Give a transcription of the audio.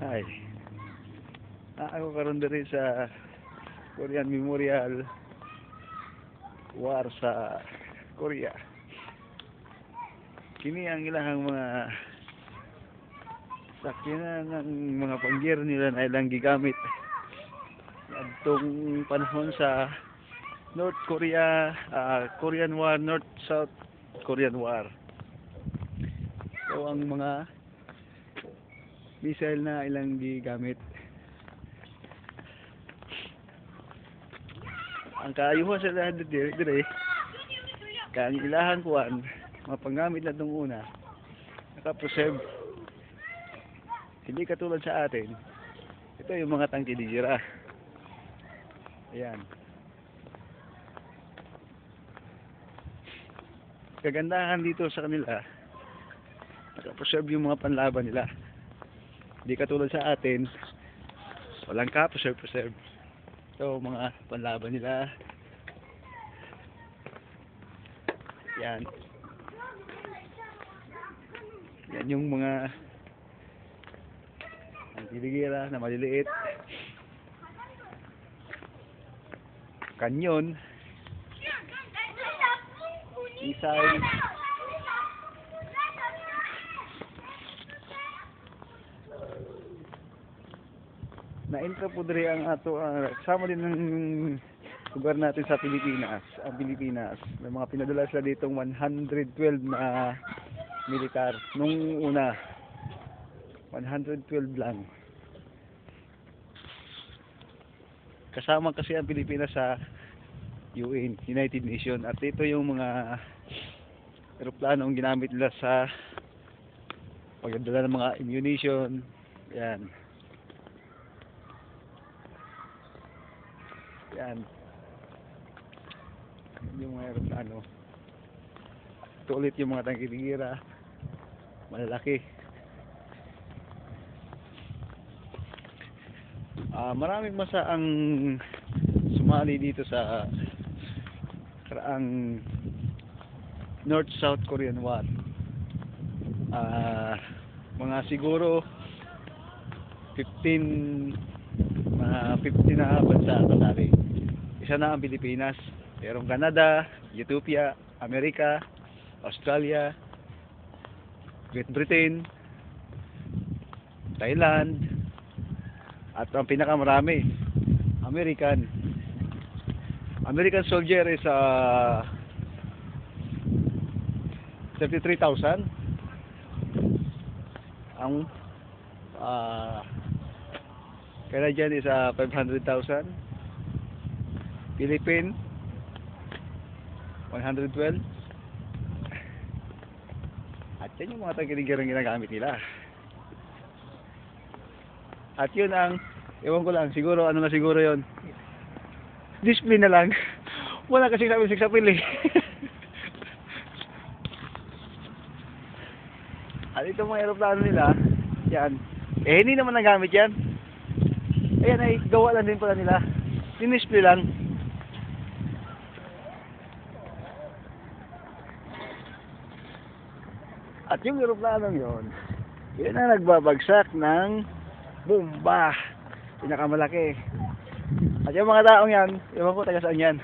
Ay. Ako karon diri sa Korean Memorial War sa Korea. Kini ang ilahang mga sakyanan ng mga pangyero nila na ilang gigamit adtong panahon sa North Korea, Korean War, North-South Korean War. So ang mga missile na ilang gigamit. Ang kaayuhan sa lahat dire kang ilahang kuan mapangamit na itong una naka-preserve, hindi katulad sa atin. Ito yung mga tangke di Jira. Ayan, kagandahan dito sa kanila, naka-preserve yung mga panlaban nila, hindi katulad sa atin walang ka-preserve. So mga panlaban nila yan. Yan yung mga ang tiligira na maliliit, kanyon, isay, na-intra po diri ang ato kasama din ng lugar natin sa Pilipinas. Ang Pilipinas may mga pinadala sila ditong 112 na militar nung una. 112 lang. Kasama kasi ang Pilipinas sa UN, United Nations, at ito yung mga eroplanong ginamit nila sa pagdadala ng mga ammunition. Yan. Yan yung mga aeroplano. Ito ulit yung mga tangkiligira malalaki. Maraming masa ang sumali dito sa karaang North-South Korean War. Mga siguro 15 na bansa kasali. Isa na ang Pilipinas, mayroong Canada, Ethiopia, Amerika, Australia, Great Britain, Thailand, at ang pinakamarami, American soldier is 33,000. Ang Canadian is 500,000. Philippine 112. At yan yung mga tangkiligarang ginagamit nila. At yun ang, ewan ko lang, siguro ano na siguro yun, display na lang. Wala kasi sabi siksapil eh. At itong mga aeroplano nila, yan, hindi naman nagamit yan. Ayan ay, gawa lang din pala nila. Dinisplay lang. At yung aeroplanong yun, yun ang nagbabagsak ng bomba. Pinakamalaki. At yung mga taong yan, ewan ko taga saan yan.